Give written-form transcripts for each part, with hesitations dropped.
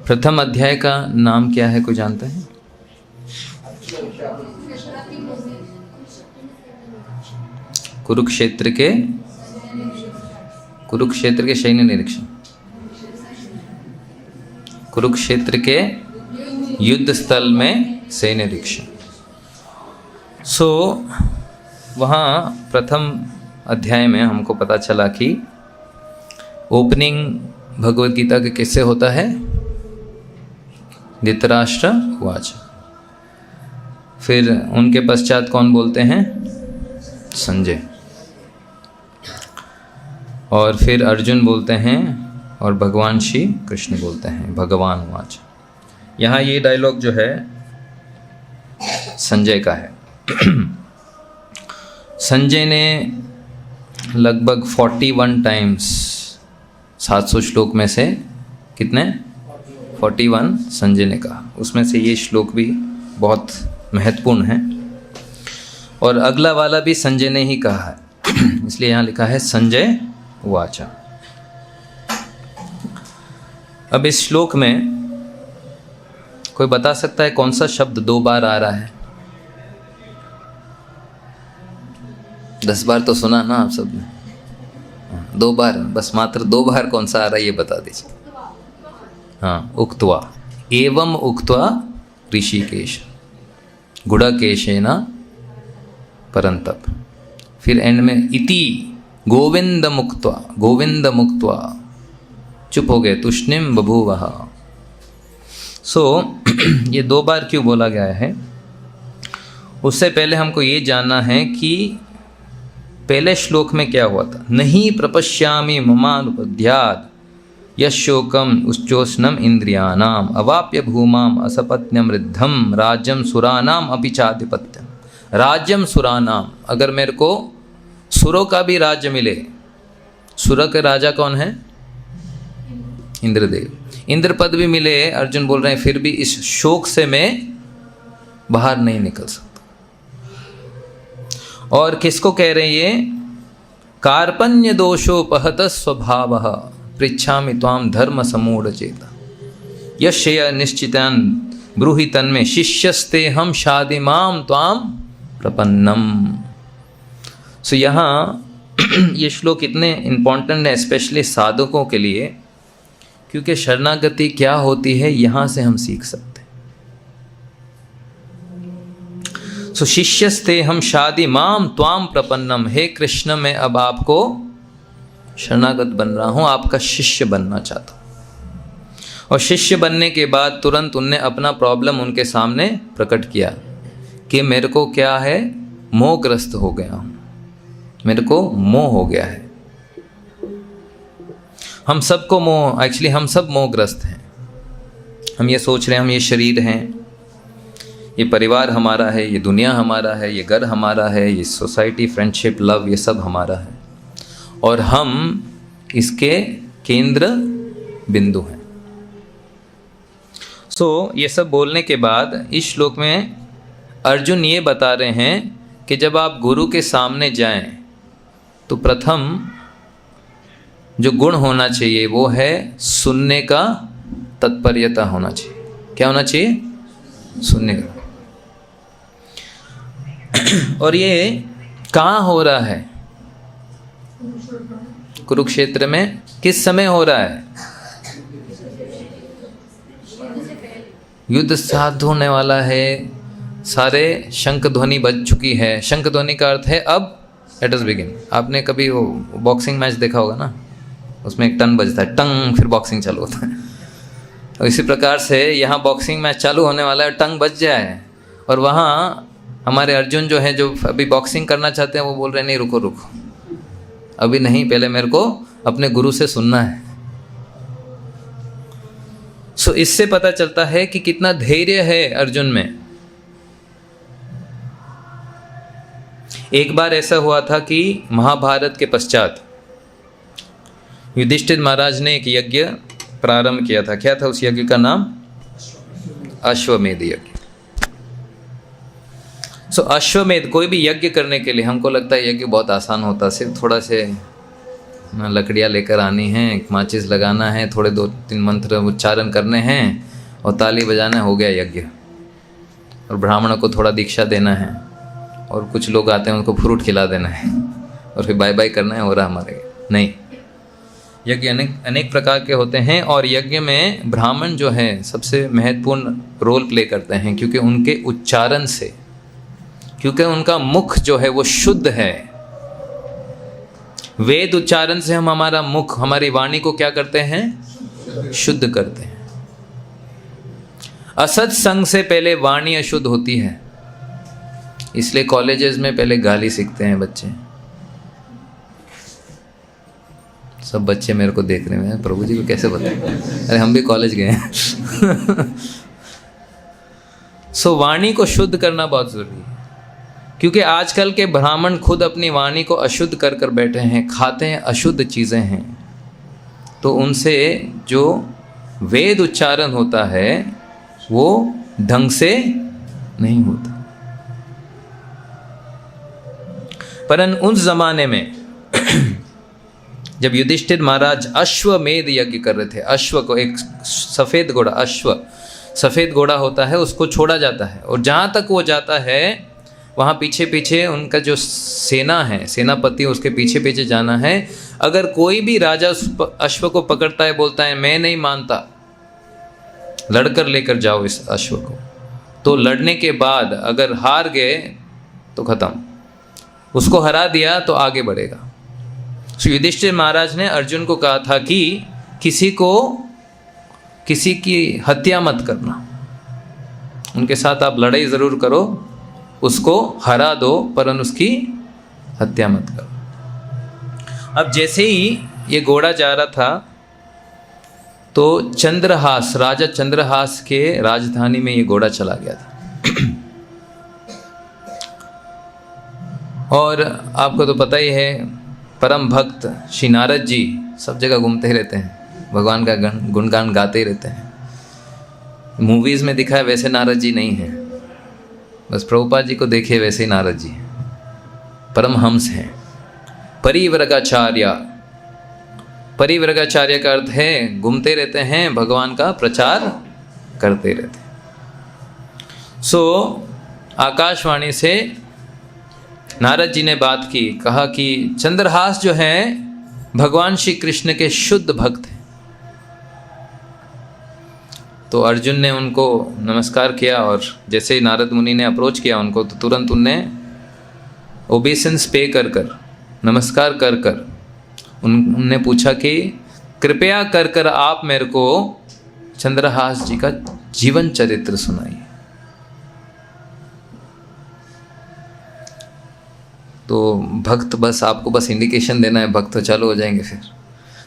प्रथम अध्याय का नाम क्या है, कोई जानता है? कुरुक्षेत्र के सैन्य निरीक्षण, कुरुक्षेत्र के युद्ध स्थल में सैन्य निरीक्षण। वहाँ प्रथम अध्याय में हमको पता चला कि ओपनिंग भगवद गीता के किससे होता है? धृतराष्ट्र उवाच। फिर उनके पश्चात कौन बोलते हैं? संजय। और फिर अर्जुन बोलते हैं और भगवान श्री कृष्ण बोलते हैं भगवान उवाच। यहाँ ये डायलॉग जो है संजय का है। संजय ने लगभग 41 टाइम्स 700 श्लोक में से कितने? 41 संजय ने कहा। उसमें से ये श्लोक भी बहुत महत्वपूर्ण है और अगला वाला भी संजय ने ही कहा है, इसलिए यहाँ लिखा है संजय उवाच। अब इस श्लोक में कोई बता सकता है कौन सा शब्द 2 बार आ रहा है? 10 बार तो सुना ना आप सब ने, 2 बार, बस मात्र 2 बार कौन सा आ रहा है ये बता दीजिए। हाँ, उक्त्वा, एवं उक्त्वा ऋषिकेश गुड़केशेन परंतप। फिर एंड में इति गोविंद मुक्त्वा चुप हो गए तुष्णिम बभूवः। ये 2 बार क्यों बोला गया है? उससे पहले हमको ये जानना है कि पहले श्लोक में क्या हुआ था। नहीं प्रपश्यामि ममानुपद्यात् यशोकम उच्चोष्णम इंद्रियाणाम अवाप्य भूमाम असपत्न्यम रिद्धम राज्यम सुरानाम अपि चाधिपत्यम। राज्यम सुरानाम, अगर मेरे को सुरों का भी राज्य मिले। सुर के राजा कौन है? इंद्रदेव। इंद्र पद भी मिले, अर्जुन बोल रहे हैं, फिर भी इस शोक से मैं बाहर नहीं निकल सकता। और किसको कह रहे हैं ये? कार्पण्य दोषोपहत स्वभावः पृच्छामि त्वाम धर्म समूढ़ चेता यशय निश्चितान ब्रूहि तन्मे शिष्यस्ते हम शादिमाम त्वाम प्रपन्नम। यहाँ ये श्लोक इतने इम्पॉर्टेंट है स्पेशली साधकों के लिए, क्योंकि शरणागति क्या होती है यहाँ से हम सीख सकते हैं। शिष्यस्ते हम शादी माम त्वाम प्रपन्नम, हे कृष्ण मैं अब आपको शरणागत बन रहा हूँ, आपका शिष्य बनना चाहता हूँ। और शिष्य बनने के बाद तुरंत उनने अपना प्रॉब्लम उनके सामने प्रकट किया कि मेरे को क्या है, मोहग्रस्त हो गया हूँ, मेरे को मोह हो गया है। हम सबको मोह, एक्चुअली हम सब मोहग्रस्त हैं। हम ये सोच रहे हैं हम ये शरीर हैं, ये परिवार हमारा है, ये दुनिया हमारा है, ये घर हमारा है, ये सोसाइटी, फ्रेंडशिप, लव, ये सब हमारा है और हम इसके केंद्र बिंदु हैं। ये सब बोलने के बाद इस श्लोक में अर्जुन ये बता रहे हैं कि जब आप गुरु के सामने जाएं तो प्रथम जो गुण होना चाहिए वो है सुनने का तत्परता होना चाहिए। क्या होना चाहिए? सुनने का। और ये कहाँ हो रहा है? कुरुक्षेत्र में। किस समय हो रहा है? युद्ध साध होने वाला है, सारे शंख ध्वनि बज चुकी है। शंख ध्वनि का अर्थ है अब लेट अस बिगिन। आपने कभी वो बॉक्सिंग मैच देखा होगा ना, उसमें एक टन बजता है, टंग, फिर बॉक्सिंग चालू होता है। और इसी प्रकार से यहाँ बॉक्सिंग मैच चालू होने वाला है, टंग बज जाए और वहाँ हमारे अर्जुन जो है, जो अभी बॉक्सिंग करना चाहते हैं, वो बोल रहे हैं नहीं रुको रुको, अभी नहीं, पहले मेरे को अपने गुरु से सुनना है। इससे पता चलता है कि कितना धैर्य है अर्जुन में। एक बार ऐसा हुआ था कि महाभारत के पश्चात युधिष्ठिर महाराज ने एक यज्ञ प्रारंभ किया था। क्या था उस यज्ञ का नाम? अश्वमेध यज्ञ। अश्वमेध, कोई भी यज्ञ करने के लिए हमको लगता है यज्ञ बहुत आसान होता है, सिर्फ थोड़ा से ना लकड़ियाँ लेकर आनी है, एक माचिस लगाना है, थोड़े 2-3 मंत्र उच्चारण करने हैं और ताली बजाना, हो गया यज्ञ। और ब्राह्मणों को थोड़ा दीक्षा देना है और कुछ लोग आते हैं उनको फ्रूट खिला देना है और फिर बाय बाय करना है, हो रहा हमारे। नहीं, यज्ञ अनेक प्रकार के होते हैं और यज्ञ में ब्राह्मण जो है सबसे महत्वपूर्ण रोल प्ले करते हैं, क्योंकि उनके उच्चारण से, क्योंकि उनका मुख जो है वो शुद्ध है। वेद उच्चारण से हम हमारा मुख, हमारी वाणी को क्या करते हैं? शुद्ध करते हैं। असत संग से पहले वाणी अशुद्ध होती है, इसलिए कॉलेजेस में पहले गाली सीखते हैं बच्चे। सब बच्चे मेरे को देख रहे हैं, प्रभु जी को कैसे बताएं? अरे हम भी कॉलेज गए हैं। सो वाणी को शुद्ध करना बहुत जरूरी है, क्योंकि आजकल के ब्राह्मण खुद अपनी वाणी को अशुद्ध कर कर बैठे हैं, खाते हैं अशुद्ध चीज़ें हैं, तो उनसे जो वेद उच्चारण होता है वो ढंग से नहीं होता। परन उस जमाने में जब युधिष्ठिर महाराज अश्वमेध यज्ञ कर रहे थे, अश्व को, एक सफ़ेद घोड़ा, अश्व सफ़ेद घोड़ा होता है, उसको छोड़ा जाता है और जहाँ तक वो जाता है वहाँ पीछे पीछे उनका जो सेना है, सेनापति, उसके पीछे पीछे जाना है। अगर कोई भी राजा उस अश्व को पकड़ता है, बोलता है मैं नहीं मानता, लड़कर लेकर जाओ इस अश्व को, तो लड़ने के बाद अगर हार गए तो ख़त्म, उसको हरा दिया तो आगे बढ़ेगा। तो युधिष्ठिर महाराज ने अर्जुन को कहा था कि किसी की हत्या मत करना, उनके साथ आप लड़ाई ज़रूर करो, उसको हरा दो, परंतु उसकी हत्या मत करो। अब जैसे ही ये घोड़ा जा रहा था तो चंद्रहास, राजा चंद्रहास के राजधानी में ये घोड़ा चला गया था। और आपको तो पता ही है, परम भक्त श्री नारद जी सब जगह घूमते ही रहते हैं, भगवान का गुणगान गाते ही रहते हैं। मूवीज़ में दिखा है वैसे नारद जी नहीं है, बस प्रभुपाद जी को देखिए वैसे ही नारद जी परमहंस हैं। परिव्रगाचार्य, परिव्रगाचार्य का अर्थ है घूमते रहते हैं, भगवान का प्रचार करते रहते हैं। सो आकाशवाणी से नारद जी ने बात की, कहा कि चंद्रहास जो हैं भगवान श्री कृष्ण के शुद्ध भक्त हैं। तो अर्जुन ने उनको नमस्कार किया और जैसे ही नारद मुनि ने अप्रोच किया उनको, तो तुरंत उनने ओबेसेंस पे कर कर, नमस्कार कर कर उनने पूछा कि कृपया कर कर आप मेरे को चंद्रहास जी का जीवन चरित्र सुनाइए। तो भक्त, बस आपको बस इंडिकेशन देना है, भक्त तो चालू हो जाएंगे फिर।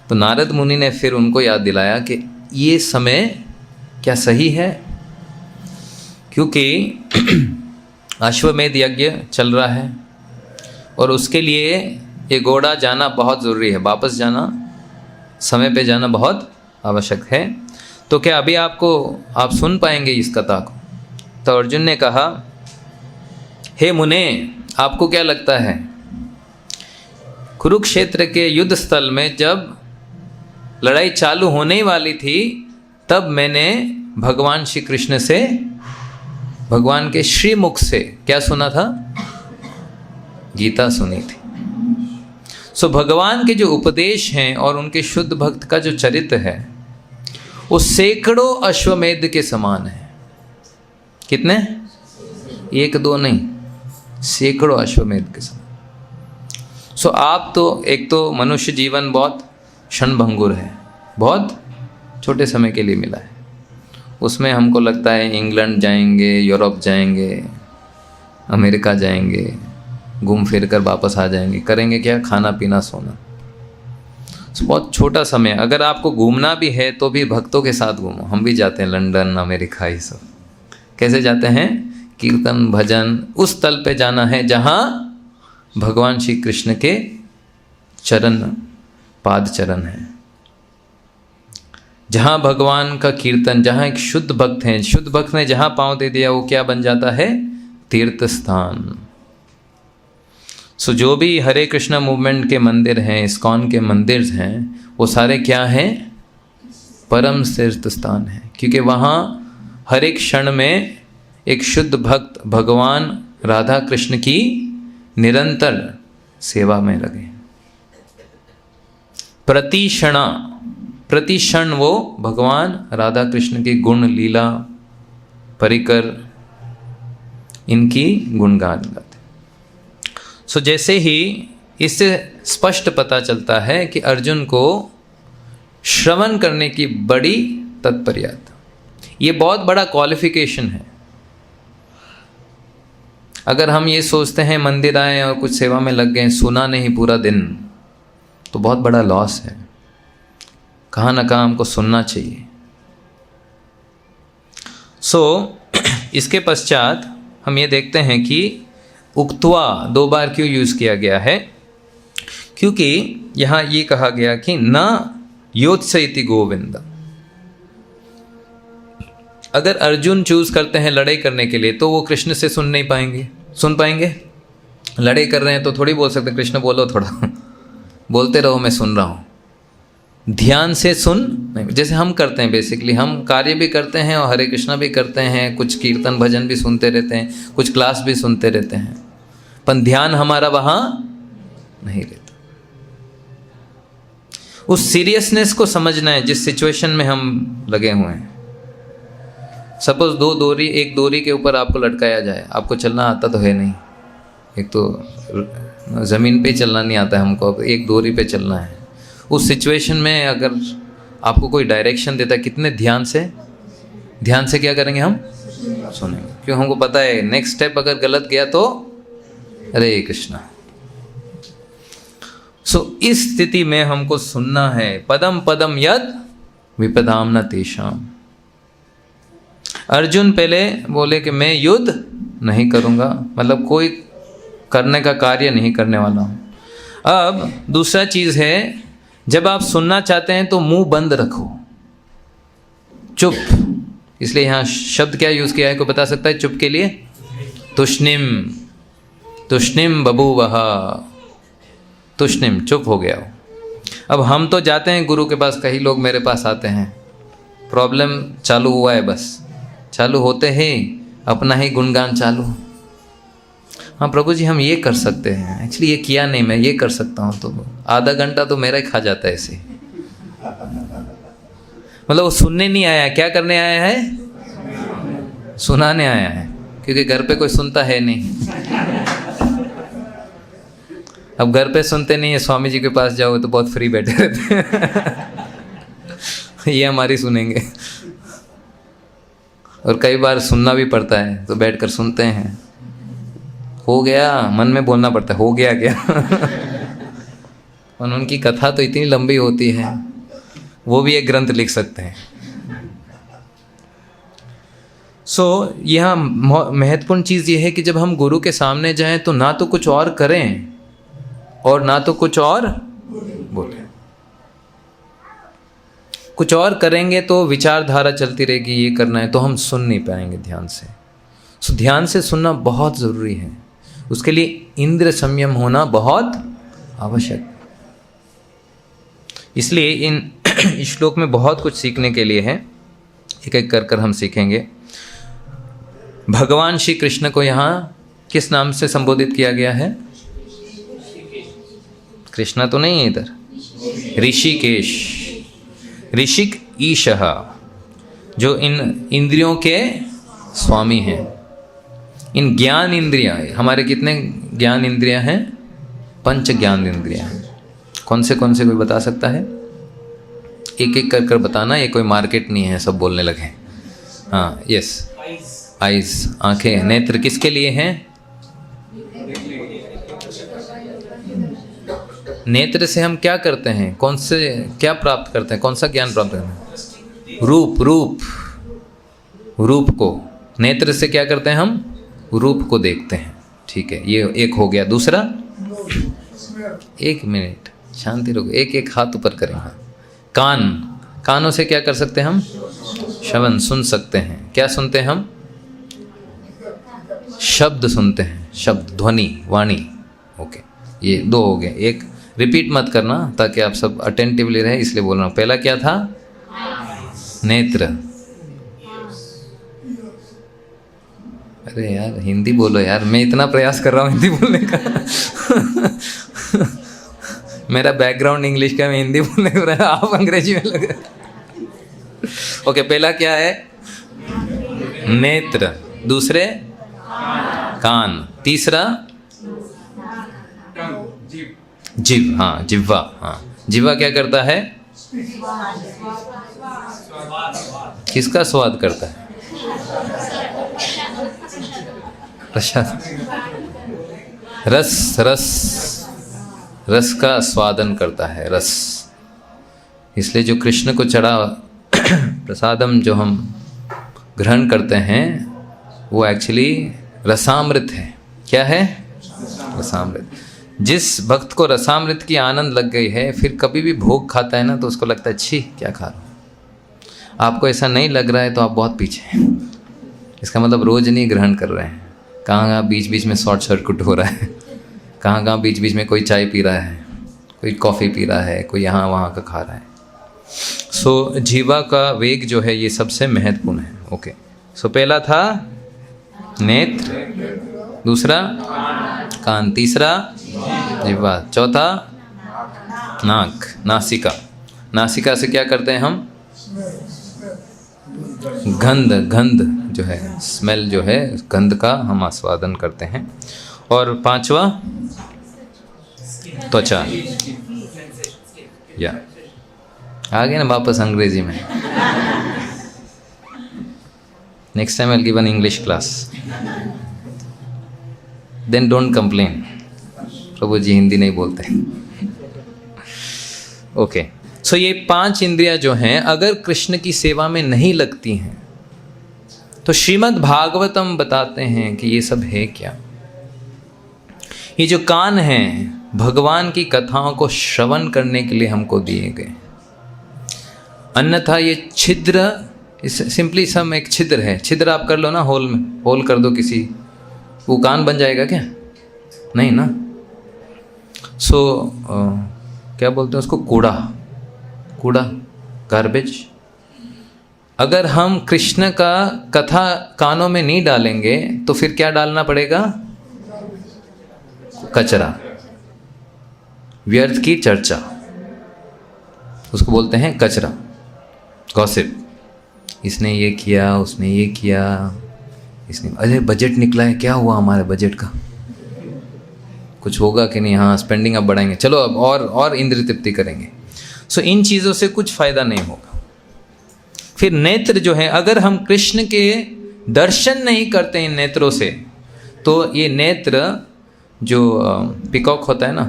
तो नारद मुनि ने फिर उनको याद दिलाया कि ये समय क्या सही है, क्योंकि अश्वमेध यज्ञ चल रहा है और उसके लिए ये घोड़ा जाना बहुत ज़रूरी है, वापस जाना, समय पे जाना बहुत आवश्यक है। तो क्या अभी आप सुन पाएंगे इस कथा को? तो अर्जुन ने कहा, हे मुने, आपको क्या लगता है कुरुक्षेत्र के युद्ध स्थल में जब लड़ाई चालू होने वाली थी तब मैंने भगवान श्री कृष्ण से, भगवान के श्रीमुख से क्या सुना था? गीता सुनी थी। सो भगवान के जो उपदेश हैं और उनके शुद्ध भक्त का जो चरित्र है वो सैकड़ों अश्वमेध के समान है। कितने? 1-2 नहीं, सैकड़ों अश्वमेध के समान। सो आप तो, एक तो मनुष्य जीवन बहुत क्षणभंगुर है, बहुत छोटे समय के लिए मिला है, उसमें हमको लगता है इंग्लैंड जाएंगे, यूरोप जाएंगे, अमेरिका जाएंगे, घूम फिर कर वापस आ जाएंगे, करेंगे क्या? खाना पीना सोना। सो बहुत छोटा समय। अगर आपको घूमना भी है तो भी भक्तों के साथ घूमो। हम भी जाते हैं लंदन, अमेरिका, ये सब कैसे जाते हैं? कीर्तन भजन, उस स्थल पे जाना है जहाँ भगवान श्री कृष्ण के चरण, पाद चरण है, जहाँ भगवान का कीर्तन, जहाँ एक शुद्ध भक्त हैं, शुद्ध भक्त ने जहाँ पाँव दे दिया वो क्या बन जाता है? तीर्थ स्थान। सो जो भी हरे कृष्णा मूवमेंट के मंदिर हैं, इस्कॉन के मंदिर हैं, वो सारे क्या हैं? परम तीर्थ स्थान है, क्योंकि वहाँ हर एक क्षण में एक शुद्ध भक्त भगवान राधा कृष्ण की निरंतर सेवा में लगे। प्रति क्षण वो भगवान राधा कृष्ण के गुण लीला परिकर इनकी गुणगान गाते। सो जैसे ही इससे स्पष्ट पता चलता है कि अर्जुन को श्रवण करने की बड़ी तत्परता, ये बहुत बड़ा क्वालिफिकेशन है। अगर हम ये सोचते हैं मंदिर आए और कुछ सेवा में लग गए, सुना नहीं पूरा दिन, तो बहुत बड़ा लॉस है। कहाँ ना कहाँ हमको सुनना चाहिए। इसके पश्चात हम ये देखते हैं कि उक्त्वा 2 बार क्यों यूज़ किया गया है, क्योंकि यहाँ ये कहा गया कि न योत्सयति गोविंद। अगर अर्जुन चूज़ करते हैं लड़ाई करने के लिए, तो वो कृष्ण से सुन पाएंगे? लड़ाई कर रहे हैं तो थोड़ी बोल सकते कृष्ण बोलो थोड़ा बोलते रहो, मैं सुन रहा हूँ। ध्यान से सुन नहीं, जैसे हम करते हैं। बेसिकली हम कार्य भी करते हैं और हरे कृष्णा भी करते हैं, कुछ कीर्तन भजन भी सुनते रहते हैं, कुछ क्लास भी सुनते रहते हैं, पर ध्यान हमारा वहाँ नहीं रहता। उस सीरियसनेस को समझना है जिस सिचुएशन में हम लगे हुए हैं। सपोज एक डोरी के ऊपर आपको लटकाया जाए, आपको चलना आता तो है नहीं, एक तो ज़मीन पे चलना नहीं आता है हमको, अब एक डोरी पे चलना है। उस सिचुएशन में अगर आपको कोई डायरेक्शन देता है, कितने ध्यान से क्या करेंगे हम? सुनेंगे, क्यों? हमको पता है नेक्स्ट स्टेप अगर गलत गया तो हरे कृष्णा। इस स्थिति में हमको सुनना है। पदम पदम यद विपदाम न तेषाम। अर्जुन पहले बोले कि मैं युद्ध नहीं करूँगा, मतलब कोई करने का कार्य नहीं करने वाला हूँ। अब दूसरा चीज़ है, जब आप सुनना चाहते हैं तो मुंह बंद रखो, चुप। इसलिए यहाँ शब्द क्या यूज़ किया है, कोई बता सकता है चुप के लिए? तुष्णिम बभूवः, तुष्णिम, चुप हो गया हो। अब हम तो जाते हैं गुरु के पास, कई लोग मेरे पास आते हैं, प्रॉब्लम चालू हुआ है, बस चालू होते ही अपना ही गुणगान चालू। हाँ प्रभु जी हम ये कर सकते हैं, एक्चुअली ये किया नहीं, मैं ये कर सकता हूँ, तो आधा घंटा तो मेरा ही खा जाता है ऐसे। मतलब वो सुनने नहीं आया, क्या करने आया है? सुनाने आया है, क्योंकि घर पे कोई सुनता है नहीं। अब घर पे सुनते नहीं है, स्वामी जी के पास जाओ तो बहुत फ्री बैठे रहते हैं ये हमारी सुनेंगे। और कई बार सुनना भी पड़ता है, तो बैठकर सुनते हैं। हो गया, मन में बोलना पड़ता है, हो गया क्या और उनकी कथा तो इतनी लंबी होती है, वो भी एक ग्रंथ लिख सकते हैं। यहाँ महत्वपूर्ण चीज़ ये है कि जब हम गुरु के सामने जाएं तो ना तो कुछ और करें और ना तो कुछ और बोलें। कुछ और करेंगे तो विचारधारा चलती रहेगी, ये करना है, तो हम सुन नहीं पाएंगे ध्यान से। ध्यान से सुनना बहुत ज़रूरी है, उसके लिए इंद्र संयम होना बहुत आवश्यक। इसलिए इन श्लोक में बहुत कुछ सीखने के लिए है, एक एक कर हम सीखेंगे। भगवान श्री कृष्ण को यहाँ किस नाम से संबोधित किया गया है? कृष्णा तो नहीं है इधर, ऋषिकेश, ऋषिक ईशः, जो इन इंद्रियों के स्वामी हैं। इन ज्ञान इंद्रियां, हमारे कितने ज्ञान इंद्रियां हैं? 5 ज्ञान इंद्रियां हैं। कौन से कोई बता सकता है? एक एक कर बताना, ये कोई मार्केट नहीं है सब बोलने लगे। हाँ, यस, आइज, आंखें, नेत्र किसके लिए हैं? नेत्र से हम क्या करते हैं? कौन से क्या प्राप्त करते हैं? कौन सा ज्ञान प्राप्त करते हैं? रूप को नेत्र से क्या करते हैं? हम रूप को देखते हैं। ठीक है, ये एक हो गया। दूसरा, 1 मिनट शांति रखो, एक हाथ ऊपर करें। हाँ, कानों से क्या कर सकते हैं हम? श्रवण, सुन सकते हैं। क्या सुनते हैं हम? शब्द सुनते हैं, शब्द, ध्वनि, वाणी। ओके। ये 2 हो गए। एक रिपीट मत करना ताकि आप सब अटेंटिवली रहे, इसलिए बोल रहा हूँ। पहला क्या था? नेत्र। अरे यार हिंदी बोलो यार, मैं इतना प्रयास कर रहा हूँ हिंदी बोलने का। मेरा बैकग्राउंड इंग्लिश का, मैं हिंदी बोलने का रहा, आप अंग्रेजी में लगे। ओके, पहला क्या है? नेत्र। दूसरे कान। तीसरा जीव। हाँ, जिह्वा। हाँ, जिह्वा क्या करता है? किसका स्वाद करता है? प्रसाद। रस। रस रस का स्वादन करता है, रस। इसलिए जो कृष्ण को चढ़ा प्रसादम जो हम ग्रहण करते हैं वो एक्चुअली रसामृत है। क्या है? रसामृत। जिस भक्त को रसामृत की आनंद लग गई है, फिर कभी भी भोग खाता है ना तो उसको लगता है छी क्या खा रहा हूँ। आपको ऐसा नहीं लग रहा है तो आप बहुत पीछे हैं। इसका मतलब रोज नहीं ग्रहण कर रहे हैं। कहाँ कहाँ बीच बीच में शॉर्ट सर्किट हो रहा है, कहाँ कहाँ बीच बीच में कोई चाय पी रहा है, कोई कॉफ़ी पी रहा है, कोई यहाँ वहाँ का खा रहा है। सो जीवा का वेग जो है ये सबसे महत्वपूर्ण है। ओके, सो पहला था नेत्र, दूसरा कान, तीसरा जिह्वा, चौथा नाक, नासिका। नासिका से क्या करते हैं हम? गंध जो है, स्मेल जो है, गंध का हम आस्वादन करते हैं। और पांचवा त्वचा। या आ गया ना वापस अंग्रेजी में। Next time I give an English class, then don't complain Prabhu ji Hindi नहीं बोलते। ओके, सो ये 5 इंद्रियां जो हैं अगर कृष्ण की सेवा में नहीं लगती हैं तो श्रीमद् भागवतम बताते हैं कि ये सब है क्या। ये जो कान हैं भगवान की कथाओं को श्रवण करने के लिए हमको दिए गए, अन्यथा ये छिद्र, सिंपली सम एक छिद्र है। छिद्र आप कर लो ना, होल में होल कर दो किसी, वो कान बन जाएगा क्या? नहीं ना। सो क्या बोलते हैं उसको? कूड़ा, गार्बेज। अगर हम कृष्ण का कथा कानों में नहीं डालेंगे तो फिर क्या डालना पड़ेगा? कचरा, व्यर्थ की चर्चा, उसको बोलते हैं कचरा, गॉसिप। इसने ये किया, उसने ये किया, इसने, अरे बजट निकला है, क्या हुआ हमारे बजट का? कुछ होगा कि नहीं? हाँ, स्पेंडिंग अब बढ़ाएंगे, चलो अब और इंद्रिय तृप्ति करेंगे। सो इन चीज़ों से कुछ फ़ायदा नहीं होगा। फिर नेत्र जो है, अगर हम कृष्ण के दर्शन नहीं करते इन नेत्रों से तो ये नेत्र जो पिकॉक होता है ना,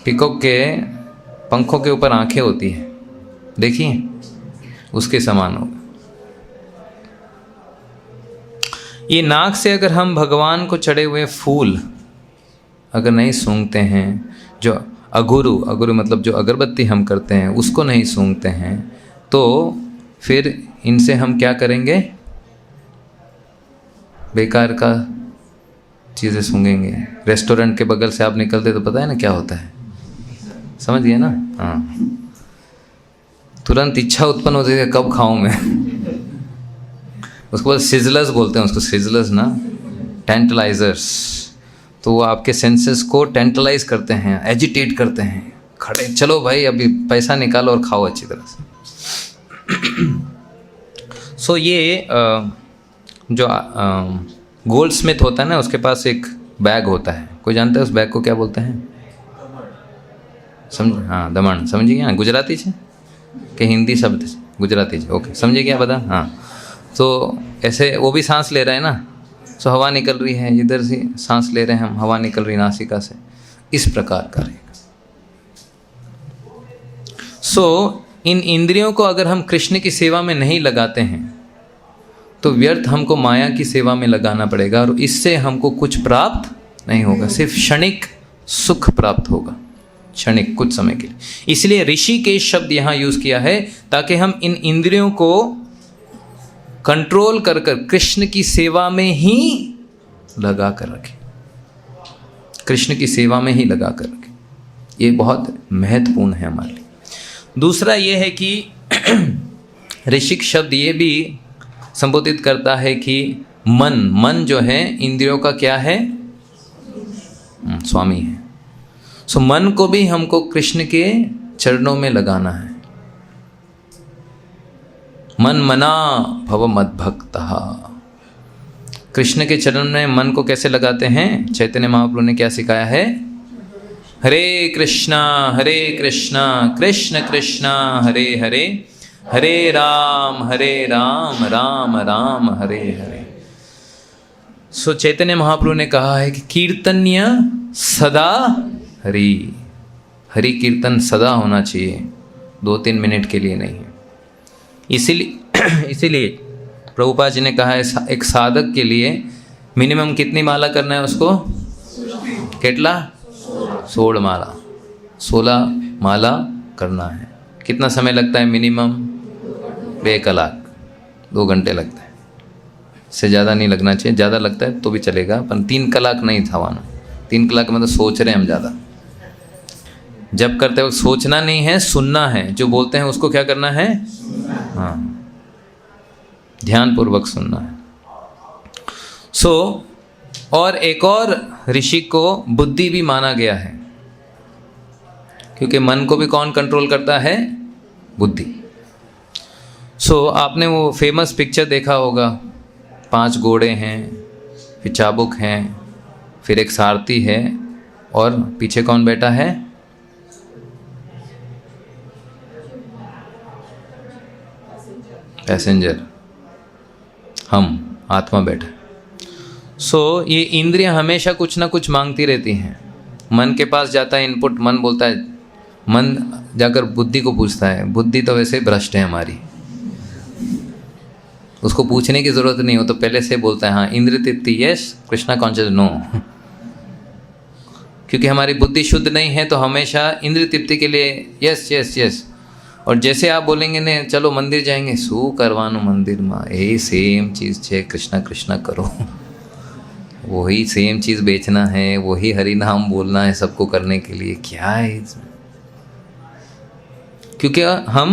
पिकॉक के पंखों के ऊपर आंखें होती है, देखिए उसके समान होगा। ये नाक से अगर हम भगवान को चढ़े हुए फूल अगर नहीं सूंघते हैं, जो अघुरु मतलब जो अगरबत्ती हम करते हैं उसको नहीं सूंघते हैं, तो फिर इनसे हम क्या करेंगे? बेकार का चीज़ें सूंघेंगे। रेस्टोरेंट के बगल से आप निकलते तो पता है ना क्या होता है, समझ गए ना? हाँ, तुरंत इच्छा उत्पन्न होती है कब खाऊं मैं। उसको सिजलर्स बोलते हैं, उसको सिजलर्स ना, टेंटलाइजर्स। तो वो आपके सेंसेस को टेंटलाइज करते हैं, एजिटेट करते हैं, खड़े चलो भाई अभी पैसा निकालो और खाओ अच्छी तरह से। सो ये जो गोल्डस्मिथ होता है ना, उसके पास एक बैग होता है, कोई जानता है उस बैग को क्या बोलते हैं? समझ? हाँ, दमन, समझिए क्या? गुजराती है कि हिंदी शब्द? गुजराती है, ओके, समझिए क्या बता? हाँ, तो ऐसे वो भी सांस ले रहा है ना, सो हवा निकल रही है, इधर से सांस ले रहे हैं हम, हवा निकल रही नासिका से, इस प्रकार का रहेगा। सो इन इंद्रियों को अगर हम कृष्ण की सेवा में नहीं लगाते हैं तो व्यर्थ हमको माया की सेवा में लगाना पड़ेगा, और इससे हमको कुछ प्राप्त नहीं होगा, सिर्फ क्षणिक सुख प्राप्त होगा, क्षणिक, कुछ समय के लिए। इसलिए ऋषि के शब्द यहाँ यूज़ किया है ताकि हम इन इंद्रियों को कंट्रोल कर कर कृष्ण की सेवा में ही लगा कर रखें। कृष्ण की सेवा में ही लगा करके। ये बहुत महत्वपूर्ण है हमारे लिए। दूसरा ये है कि ऋषिक शब्द ये भी संबोधित करता है कि मन जो है इंद्रियों का क्या है, स्वामी है। सो मन को भी हमको कृष्ण के चरणों में लगाना है। मन मना भव मद्भक्तः। कृष्ण के चरण में मन को कैसे लगाते हैं? चैतन्य महाप्रभु ने क्या सिखाया है? हरे कृष्णा कृष्ण कृष्ण हरे हरे, हरे राम राम राम हरे हरे। सो चैतन्य महाप्रभु ने कहा है कि कीर्तन्य सदा हरि, हरि कीर्तन सदा होना चाहिए, 2-3 मिनट के लिए नहीं। इसीलिए प्रभुपाद जी ने कहा है एक साधक के लिए मिनिमम कितनी माला करना है उसको? कितना? 16 माला, 16 माला करना है। कितना समय लगता है मिनिमम? 1 कलाक, 2 घंटे लगता है। इससे ज़्यादा नहीं लगना चाहिए, ज़्यादा लगता है तो भी चलेगा, पर 3 कलाक नहीं थवाना। 3 कलाक में तो सोच रहे हैं हम ज़्यादा। जब करते वक्त सोचना नहीं है, सुनना है। जो बोलते हैं उसको क्या करना है? हाँ, ध्यानपूर्वक सुनना है। और एक और ऋषि को बुद्धि भी माना गया है, क्योंकि मन को भी कौन कंट्रोल करता है? बुद्धि। आपने वो फेमस पिक्चर देखा होगा, 5 घोड़े हैं, फिर चाबुक हैं, फिर एक सारथी है, और पीछे कौन बैठा है? पैसेंजर, हम, आत्मा बैठा। ये इंद्रियां हमेशा कुछ ना कुछ मांगती रहती हैं। मन के पास जाता है इनपुट, मन बोलता है, मन जाकर बुद्धि को पूछता है। बुद्धि तो वैसे ही भ्रष्ट है हमारी, उसको पूछने की जरूरत नहीं हो, तो पहले से बोलता है हाँ। इंद्रिय तृप्ति यस, कृष्णा कॉन्शियस नो। क्योंकि हमारी बुद्धि शुद्ध नहीं है, तो हमेशा इंद्रिय तृप्ति के लिए यस यस यस। और जैसे आप बोलेंगे ने चलो मंदिर जाएंगे, शू करवानो मंदिर में, यही सेम चीज़ है, कृष्णा कृष्णा करो। वही सेम चीज़ बेचना है, वही हरि नाम बोलना है सबको करने के लिए, क्या है इसमें? क्योंकि हम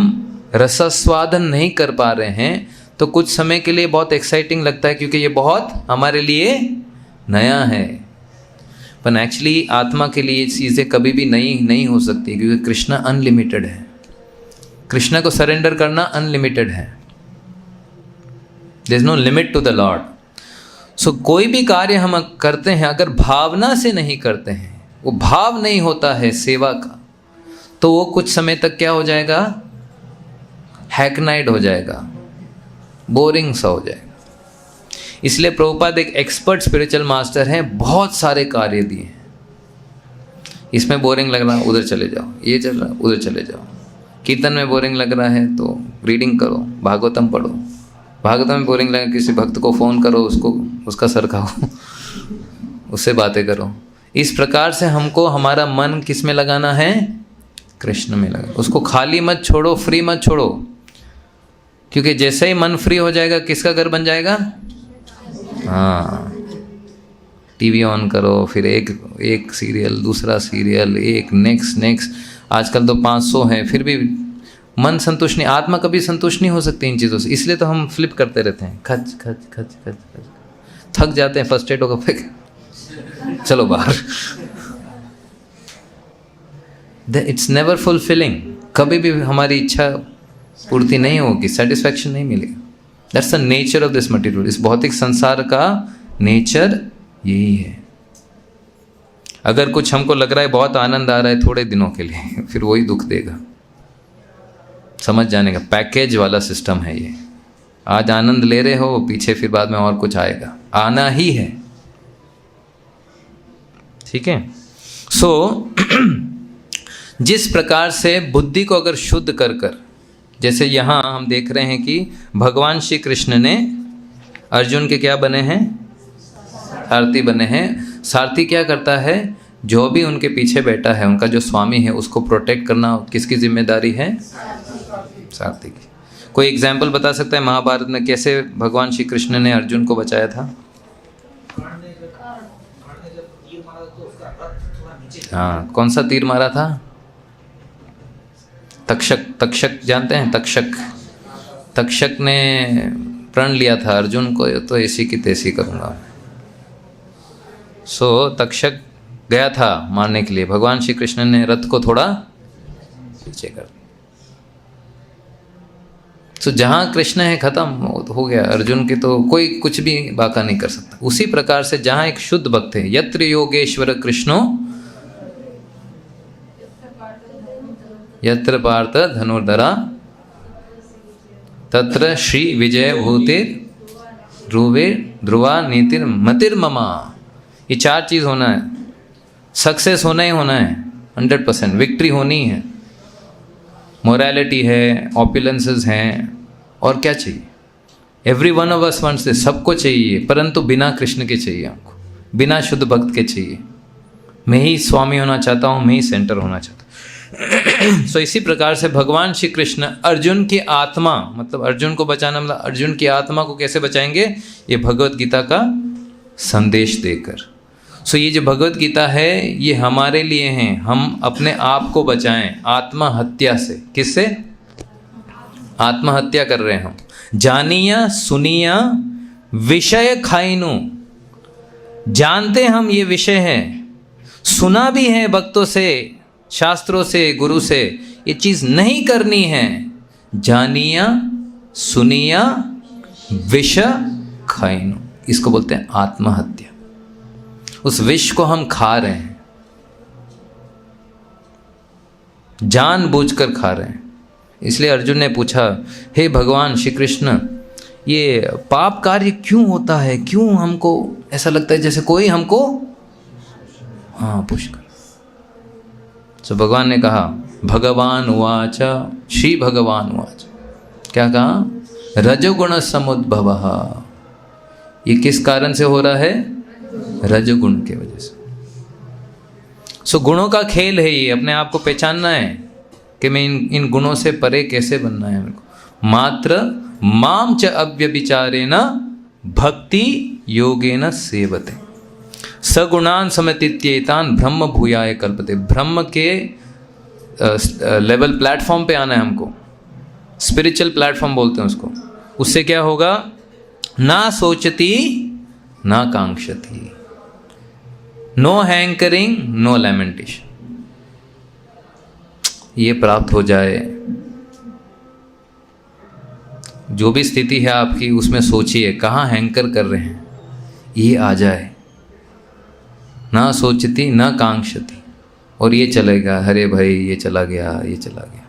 रसास्वादन नहीं कर पा रहे हैं, तो कुछ समय के लिए बहुत एक्साइटिंग लगता है, क्योंकि ये बहुत हमारे लिए नया है। पर एक्चुअली आत्मा के लिए चीज़ें कभी भी नई नहीं हो सकती, क्योंकि कृष्णा अनलिमिटेड है। कृष्णा को सरेंडर करना अनलिमिटेड है। There is no limit to the Lord. कोई भी कार्य हम करते हैं, अगर भावना से नहीं करते हैं, वो भाव नहीं होता है सेवा का, तो वो कुछ समय तक क्या हो जाएगा? हैकनाइड हो जाएगा, बोरिंग सा हो जाएगा। इसलिए प्रभुपाद एक एक्सपर्ट स्पिरिचुअल मास्टर हैं, बहुत सारे कार्य दिए हैं। इसमें बोरिंग लग रहा है, उधर चले जाओ, ये चल रहा है, उधर चले जाओ। कीर्तन में बोरिंग लग रहा है तो रीडिंग करो, भागवतम पढ़ो। भागवतम में बोरिंग लगे, किसी भक्त को फ़ोन करो, उसका सर खाओ, उससे बातें करो। इस प्रकार से हमको हमारा मन किस में लगाना है? कृष्ण में लगा। उसको खाली मत छोड़ो, फ्री मत छोड़ो, क्योंकि जैसे ही मन फ्री हो जाएगा, किसका घर बन जाएगा? हाँ, टीवी ऑन करो, फिर एक सीरियल, दूसरा सीरियल, एक नेक्स्ट। आजकल तो 500 हैं, फिर भी मन संतुष्ट नहीं, आत्मा कभी संतुष्ट नहीं हो सकती इन चीज़ों से। इसलिए तो हम फ्लिप करते रहते हैं, खच खच खच खच खच, थक जाते हैं, फर्स्ट एड होगा, फिर चलो बाहर। It's never fulfilling. कभी भी हमारी इच्छा पूर्ति नहीं होगी, सेटिस्फैक्शन नहीं मिलेगा। That's the nature of this material. इस भौतिक संसार का नेचर यही है। अगर कुछ हमको लग रहा है बहुत आनंद आ रहा है थोड़े दिनों के लिए, फिर वही दुख देगा। समझ जाने का पैकेज वाला सिस्टम है ये। आज आनंद ले रहे हो, पीछे फिर बाद में और कुछ आएगा, आना ही है। ठीक है। जिस प्रकार से बुद्धि को अगर शुद्ध कर, जैसे यहाँ हम देख रहे हैं कि भगवान श्री कृष्ण ने अर्जुन के क्या बने हैं? सारथी बने हैं। सारथी क्या करता है? जो भी उनके पीछे बैठा है, उनका जो स्वामी है, उसको प्रोटेक्ट करना किसकी जिम्मेदारी है? सारथी की। कोई एग्जाम्पल बता सकता है महाभारत में कैसे भगवान श्री कृष्ण ने अर्जुन को बचाया था? हाँ, कौन सा तीर मारा था? तक्षक। तक्षक जानते हैं? तक्षक ने प्रण लिया था अर्जुन को, तो ऐसी की तैसी करूँगा। सो तक्षक गया था मारने के लिए, भगवान श्री कृष्ण ने रथ को थोड़ा पीछे कर दिया। तो जहाँ कृष्ण है खत्म हो गया, अर्जुन के तो कोई कुछ भी बाका नहीं कर सकता। उसी प्रकार से जहाँ एक शुद्ध भक्त है, यत्र योगेश्वर कृष्णो यत्र पार्थ धनुर्धरा तत्र श्री विजय भूतिर ध्रुवा नीतिर मतिर्ममा। ये 4 चीज़ होना है, सक्सेस होना ही होना है, 100% विक्ट्री होनी है। मोरालिटी है, ऑपुलेंसेस हैं, और क्या चाहिए? Every one of us wants this, सबको चाहिए, परंतु बिना कृष्ण के चाहिए हमको, बिना शुद्ध भक्त के चाहिए। मैं ही स्वामी होना चाहता हूँ, मैं ही सेंटर होना चाहता हूँ। सो इसी प्रकार से भगवान श्री कृष्ण अर्जुन की आत्मा, मतलब अर्जुन को बचाना, मतलब अर्जुन की आत्मा को कैसे बचाएंगे? ये भगवत गीता का संदेश देकर। सो ये जो भगवत गीता है ये हमारे लिए हैं, हम अपने आप को बचाएं आत्महत्या से। किससे? आत्महत्या कर रहे हैं हम। जानिया सुनिया विषय खाइनु, जानते हम ये विषय है, सुना भी है भक्तों से, शास्त्रों से, गुरु से, ये चीज़ नहीं करनी है। जानिया सुनिया विष खाइनु, इसको बोलते हैं आत्महत्या। उस विष को हम खा रहे हैं, जानबूझकर खा रहे हैं। इसलिए अर्जुन ने पूछा, हे भगवान श्री कृष्ण, ये पाप कार्य क्यों होता है? क्यों हमको ऐसा लगता है जैसे कोई हमको पुश कर। तो भगवान ने कहा, भगवान उवाच, श्री भगवान उवाच, क्या कहा? रजोगुण समुद्भवः। ये किस कारण से हो रहा है? रजोगुण के वजह से। सो गुणों का खेल है ये, अपने आप को पहचानना है कि मैं इन गुणों से परे कैसे बनना है मेरे को। मात्र माम च अव्यभिचारेण भक्ति योगेन सेवते सगुणान समतीत्येतान ब्रह्म भूयाय कल्पते। ब्रह्म के लेवल प्लेटफॉर्म पे आना है हमको, स्पिरिचुअल प्लेटफॉर्म बोलते हैं उसको। उससे क्या होगा? ना सोचती ना कांक्षती, नो हैंकरिंग नो लैमेंटेशन, ये प्राप्त हो जाए। जो भी स्थिति है आपकी उसमें सोचिए कहाँ हैंकर कर रहे हैं, ये आ जाए। ना सोचती ना कांक्षती, और ये चलेगा, अरे भाई ये चला गया, ये चला गया।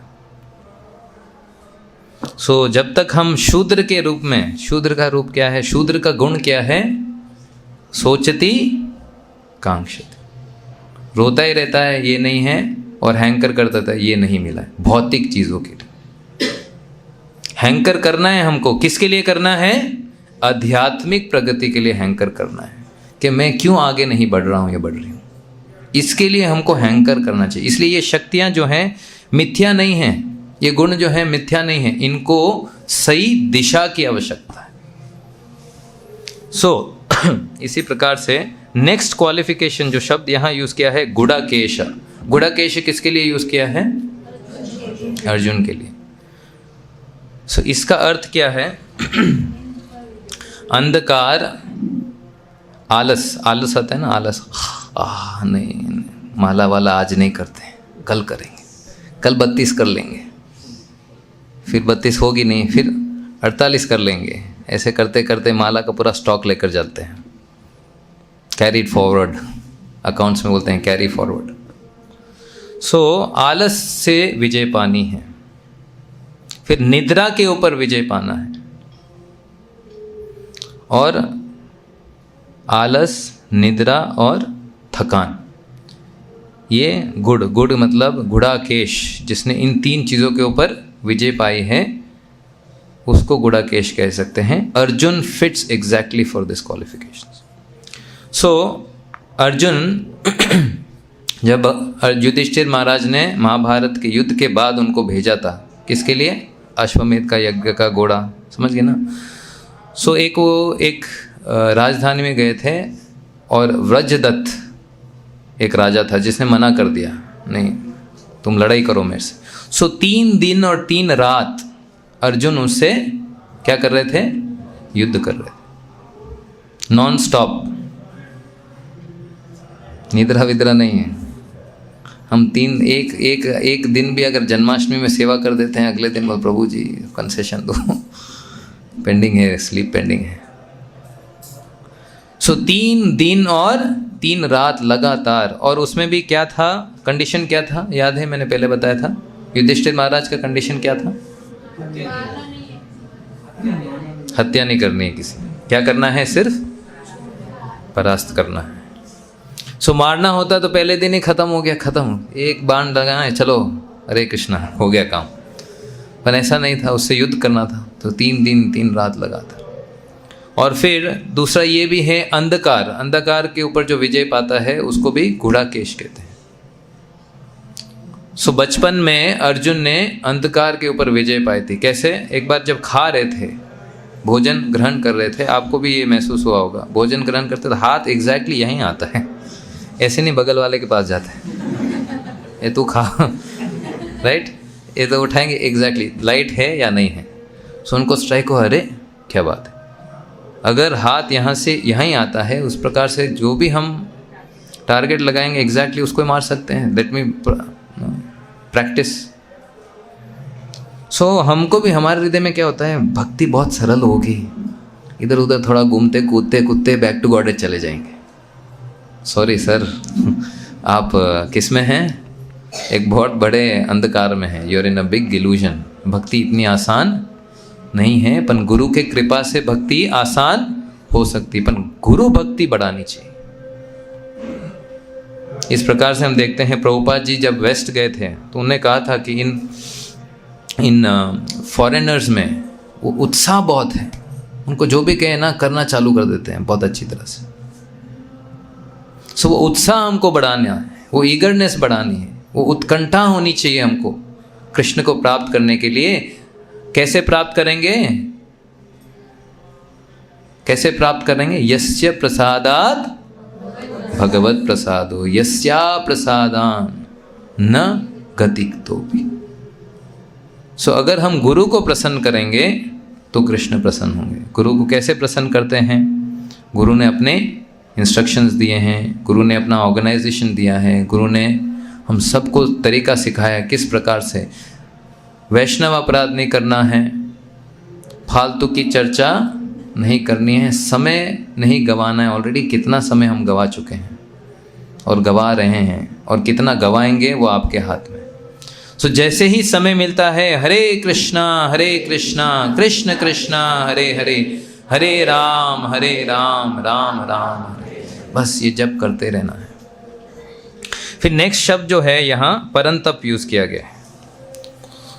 सो जब तक हम शूद्र के रूप में, शूद्र का रूप क्या है? शूद्र का गुण क्या है? सोचती कांक्षती, रोता ही रहता है ये नहीं है, और हैंकर करता था ये नहीं मिला है। भौतिक चीज़ों के लिए हैंकर करना है हमको। किसके लिए करना है? आध्यात्मिक प्रगति के लिए हैंकर करना है कि मैं क्यों आगे नहीं बढ़ रहा हूँ या बढ़ रही हूँ, इसके लिए हमको हैंकर करना चाहिए। इसलिए ये शक्तियाँ जो हैं मिथ्या नहीं हैं, ये गुण जो हैं मिथ्या नहीं है, इनको सही दिशा की आवश्यकता है। सो इसी प्रकार से नेक्स्ट क्वालिफिकेशन जो शब्द यहाँ यूज किया है, गुड़ाकेश। गुड़ाकेश किसके लिए यूज किया है? अर्जुन के लिए। सो इसका अर्थ क्या है? अंधकार, आलस, आलस आता है ना, आलस, नहीं माला वाला आज नहीं करते, कल करेंगे, कल 32 कर लेंगे, फिर 32 होगी नहीं, फिर 48 कर लेंगे। ऐसे करते करते माला का पूरा स्टॉक लेकर जाते हैं। कैरीड फॉरवर्ड, अकाउंट्स में बोलते हैं कैरी फॉरवर्ड। सो आलस से विजय पानी है, फिर निद्रा के ऊपर विजय पाना है। और आलस, निद्रा और थकान, ये गुड़ मतलब गुड़ाकेश, जिसने इन 3 चीज़ों के ऊपर विजय पाई है उसको गुड़ाकेश कह सकते हैं। Arjun fits exactly for this qualification. So Arjun जब युधिष्ठिर महाराज ने महाभारत के युद्ध के बाद उनको भेजा था, किसके लिए? अश्वमेध का यज्ञ का घोड़ा, समझ गए ना। सो वो एक राजधानी में गए थे, और व्रजदत्त एक राजा था जिसने मना कर दिया, नहीं तुम लड़ाई करो मेरे से। सो 3 दिन और 3 रात अर्जुन उससे क्या कर रहे थे? युद्ध कर रहे थे, नॉन स्टॉप, निद्रा विद्रा नहीं है। हम एक दिन भी अगर जन्माष्टमी में सेवा कर देते हैं, अगले दिन बोल प्रभु जी कंसेशन दो, पेंडिंग है, स्लीप पेंडिंग है। सो 3 दिन और 3 रात लगातार, और उसमें भी क्या था, कंडीशन क्या था, याद है मैंने पहले बताया था, युधिष्ठिर महाराज का कंडीशन क्या था? हत्या नहीं करनी है किसी, क्या करना है? सिर्फ परास्त करना है। सो मारना होता तो पहले दिन ही खत्म हो गया, खत्म, एक बाण लगाए चलो हरे कृष्णा, हो गया काम। पर ऐसा नहीं था, उससे युद्ध करना था, तो 3 दिन 3 रात लगातार। और फिर दूसरा ये भी है अंधकार, अंधकार के ऊपर जो विजय पाता है उसको भी गुड़ाकेश कहते हैं। सो बचपन में अर्जुन ने अंधकार के ऊपर विजय पाई थी। कैसे? एक बार जब खा रहे थे, भोजन ग्रहण कर रहे थे, आपको भी ये महसूस हुआ होगा, भोजन ग्रहण करते तो हाथ एग्जैक्टली यहीं आता है, ऐसे नहीं बगल वाले के पास जाता है, ये तू खा, राइट, ये तो उठाएंगे एग्जैक्टली लाइट है या नहीं है। सो उनको स्ट्राइक हो, अरे क्या बात है, अगर हाथ यहाँ से यहीं आता है, उस प्रकार से जो भी हम टारगेट लगाएंगे एग्जैक्टली उसको मार सकते हैं। Let me practice. सो हमको भी हमारे हृदय में क्या होता है, भक्ति बहुत सरल होगी, इधर उधर थोड़ा घूमते कूदते कूदते बैक टू गॉडेज चले जाएंगे। सॉरी सर, आप किस में हैं? एक बहुत बड़े अंधकार में हैं, you are in a big illusion. भक्ति इतनी आसान नहीं है, पर गुरु के कृपा से भक्ति आसान हो सकती, पर गुरु भक्ति बढ़ानी चाहिए। इस प्रकार से हम देखते हैं प्रभुपाद जी जब वेस्ट गए थे तो उन्होंने कहा था कि इन फॉरेनर्स में वो उत्साह बहुत है, उनको जो भी कहे ना करना चालू कर देते हैं बहुत अच्छी तरह से। सो वो उत्साह हमको बढ़ाना है, वो ईगरनेस बढ़ानी है, वो उत्कंठा होनी चाहिए हमको कृष्ण को प्राप्त करने के लिए। कैसे प्राप्त करेंगे? कैसे प्राप्त करेंगे? यस्य प्रसादात् भगवत प्रसादो यस्या प्रसादान न गतिक्तोपि। सो अगर हम गुरु को प्रसन्न करेंगे तो कृष्ण प्रसन्न होंगे। गुरु को कैसे प्रसन्न करते हैं? गुरु ने अपने इंस्ट्रक्शंस दिए हैं, गुरु ने अपना ऑर्गेनाइजेशन दिया है, गुरु ने हम सबको तरीका सिखाया किस प्रकार से वैष्णव अपराध नहीं करना है, फालतू की चर्चा नहीं करनी है, समय नहीं गंवाना है। ऑलरेडी कितना समय हम गंवा चुके हैं और गंवा रहे हैं, और कितना गंवाएंगे वो आपके हाथ में। सो जैसे ही समय मिलता है, हरे कृष्णा कृष्ण कृष्णा हरे हरे, हरे राम राम राम हरे, बस ये जप करते रहना है। फिर नेक्स्ट शब्द जो है यहाँ परंतप यूज किया गया है।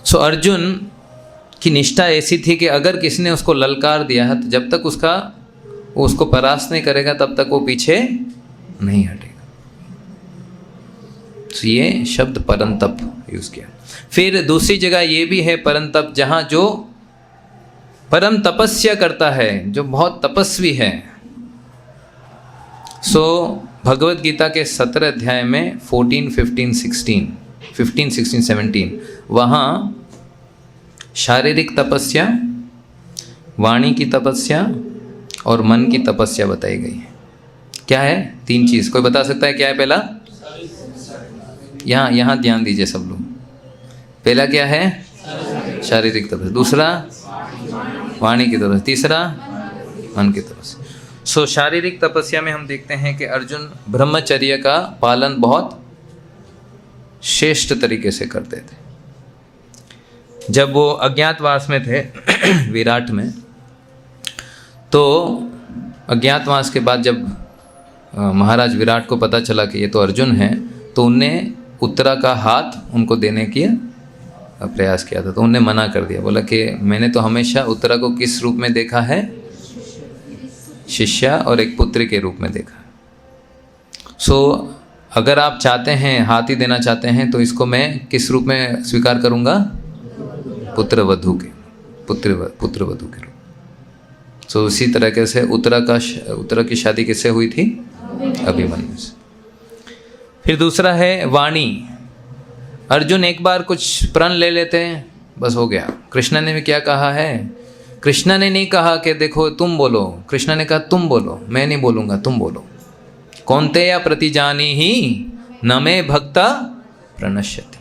सो अर्जुन की निष्ठा ऐसी थी कि अगर किसी ने उसको ललकार दिया है तो जब तक वो उसको परास्त नहीं करेगा तब तक वो पीछे नहीं हटेगा। तो ये शब्द परंतप यूज किया। फिर दूसरी जगह ये भी है परंतप, जहाँ जो परम तपस्या करता है, जो बहुत तपस्वी है। सो भगवत गीता के 17 अध्याय में 14, 15, 16, 17 वहाँ शारीरिक तपस्या, वाणी की तपस्या और मन की तपस्या बताई गई है। क्या है? 3 चीज़। कोई बता सकता है क्या है? पहला, यहाँ ध्यान दीजिए सब लोग। पहला क्या है? शारीरिक तपस्या। दूसरा वाणी की तपस्या। तीसरा मन की तपस्या। सो शारीरिक तपस्या में हम देखते हैं कि अर्जुन ब्रह्मचर्य का पालन बहुत श्रेष्ठ तरीके से करते थे। जब वो अज्ञातवास में थे विराट में, तो अज्ञातवास के बाद जब महाराज विराट को पता चला कि ये तो अर्जुन है, तो उनने उत्तरा का हाथ उनको देने की प्रयास किया था। तो उनने मना कर दिया, बोला कि मैंने तो हमेशा उत्तरा को किस रूप में देखा है? शिष्या और एक पुत्री के रूप में देखा। सो अगर आप चाहते हैं, हाथ ही देना चाहते हैं, तो इसको मैं किस रूप में स्वीकार करूँगा? पुत्र वधू के रूप। सो उसी तरीके से उत्तरा की शादी किससे हुई थी? अभिमन्यु से। फिर दूसरा है वाणी। अर्जुन एक बार कुछ प्रण ले लेते हैं, बस हो गया। कृष्ण ने भी क्या कहा है? कृष्ण ने नहीं कहा कि देखो तुम बोलो, कृष्ण ने कहा तुम बोलो, मैं नहीं बोलूँगा, तुम बोलो। कौन्तेय प्रतिजानी ही न मे भक्ता प्रणश्यति।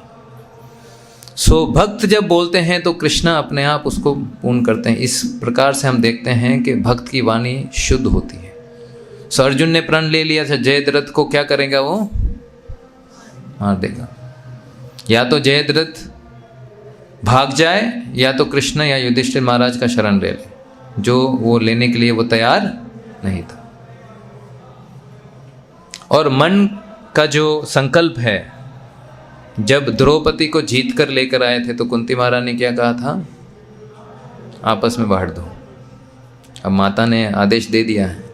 सो भक्त जब बोलते हैं तो कृष्ण अपने आप उसको पूर्ण करते हैं। इस प्रकार से हम देखते हैं कि भक्त की वाणी शुद्ध होती है। सो अर्जुन ने प्रण ले लिया था, जयद्रथ को क्या करेगा? वो मार देगा। या तो जयद्रथ भाग जाए या तो कृष्ण या युधिष्ठिर महाराज का शरण ले ले, जो वो लेने के लिए वो तैयार नहीं था। और मन का जो संकल्प है, जब द्रौपदी को जीत कर लेकर आए थे तो कुंती महाराज ने क्या कहा था? आपस में बांट दो। अब माता ने आदेश दे दिया है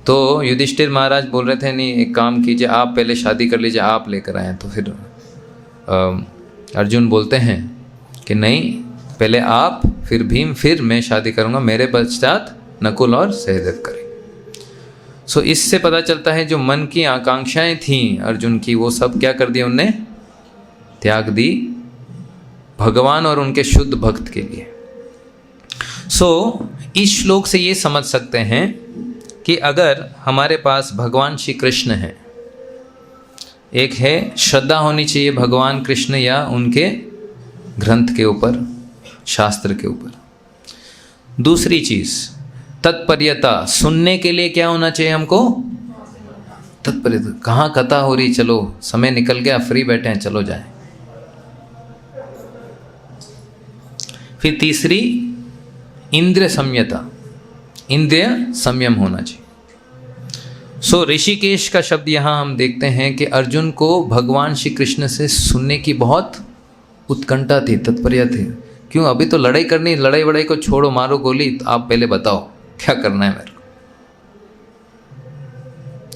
तो युधिष्ठिर महाराज बोल रहे थे नहीं, एक काम कीजिए, आप पहले शादी कर लीजिए, आप लेकर आए। तो फिर अर्जुन बोलते हैं कि नहीं, पहले आप, फिर भीम, फिर मैं शादी करूँगा, मेरे पश्चात नकुल और सहदेव करें। सो इससे पता चलता है जो मन की आकांक्षाएं थीं अर्जुन की, वो सब क्या कर दिया? उनने त्याग दी भगवान और उनके शुद्ध भक्त के लिए। सो इस श्लोक से ये समझ सकते हैं कि अगर हमारे पास भगवान श्री कृष्ण हैं, एक है श्रद्धा होनी चाहिए भगवान कृष्ण या उनके ग्रंथ के ऊपर, शास्त्र के ऊपर। दूसरी चीज़ तत्परता, सुनने के लिए क्या होना चाहिए हमको? तत्परता। कहाँ कथा हो रही, चलो समय निकल गया, फ्री बैठे हैं, चलो जाए। फिर तीसरी इंद्रिय संयता, इंद्रिय संयम होना चाहिए। सो ऋषिकेश का शब्द यहाँ हम देखते हैं कि अर्जुन को भगवान श्री कृष्ण से सुनने की बहुत उत्कंठा थी, तत्परता थी। क्यों? अभी तो लड़ाई करनी, लड़ाई वड़ाई को छोड़ो, मारो गोली, तो आप पहले बताओ क्या करना है मेरे को।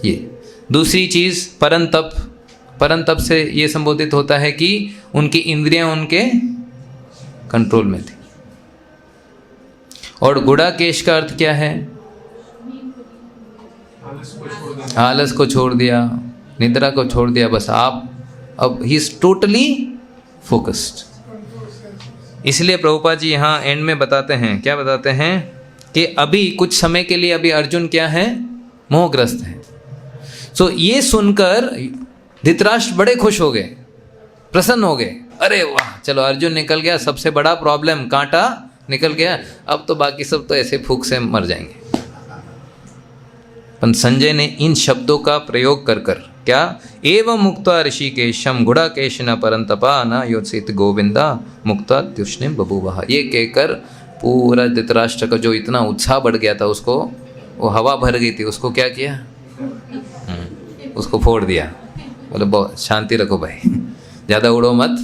ये दूसरी चीज परंतप। परंतप से ये संबोधित होता है कि उनकी इंद्रियां उनके कंट्रोल में थी। और गुड़ाकेश का अर्थ क्या है? आलस को छोड़ दिया, निद्रा को छोड़ दिया, बस आप अब ही इज टोटली फोकस्ड। इसलिए प्रभुपाद जी यहाँ एंड में बताते हैं, क्या बताते हैं कि अभी कुछ समय के लिए अभी अर्जुन क्या है? मोहग्रस्त है। सो ये सुनकर धृतराष्ट्र बड़े खुश हो गए, प्रसन्न हो गए। अरे वाह, चलो अर्जुन निकल गया, सबसे बड़ा प्रॉब्लम कांटा निकल गया, अब तो बाकी सब तो ऐसे फूंक से मर जाएंगे। पर संजय ने इन शब्दों का प्रयोग कर कर क्या? एवं मुक्ता ऋषिकेशम गुड़ाकेशन परंतपा न योत्सित गोविंदा मुक्ता त्युष्णिम बभूवः। ये कहकर पूरा धृतराष्ट्र का जो इतना उत्साह बढ़ गया था, उसको वो हवा भर गई थी, उसको क्या किया? उसको फोड़ दिया। बोले बहुत शांति रखो भाई, ज़्यादा उड़ो मत।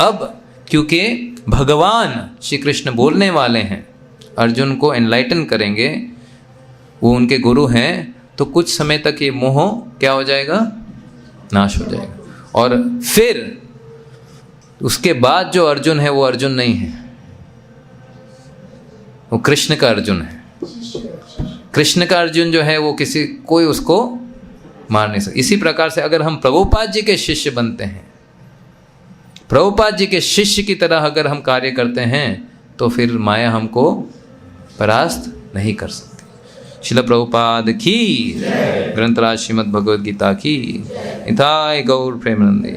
अब क्योंकि भगवान श्री कृष्ण बोलने वाले हैं, अर्जुन को एनलाइटन करेंगे, वो उनके गुरु हैं, तो कुछ समय तक ये मोह क्या हो जाएगा? नाश हो जाएगा। और फिर उसके बाद जो अर्जुन है वो अर्जुन नहीं है, वो कृष्ण का अर्जुन है। कृष्ण का अर्जुन जो है वो कोई उसको मार नहीं सकता। इसी प्रकार से अगर हम प्रभुपाद जी के शिष्य बनते हैं, प्रभुपाद जी के शिष्य की तरह अगर हम कार्य करते हैं, तो फिर माया हमको परास्त नहीं कर सकती। शिल प्रभुपाद की, ग्रंथराज श्रीमद् भगवद गीता की। निताय गौर प्रेमानंदे।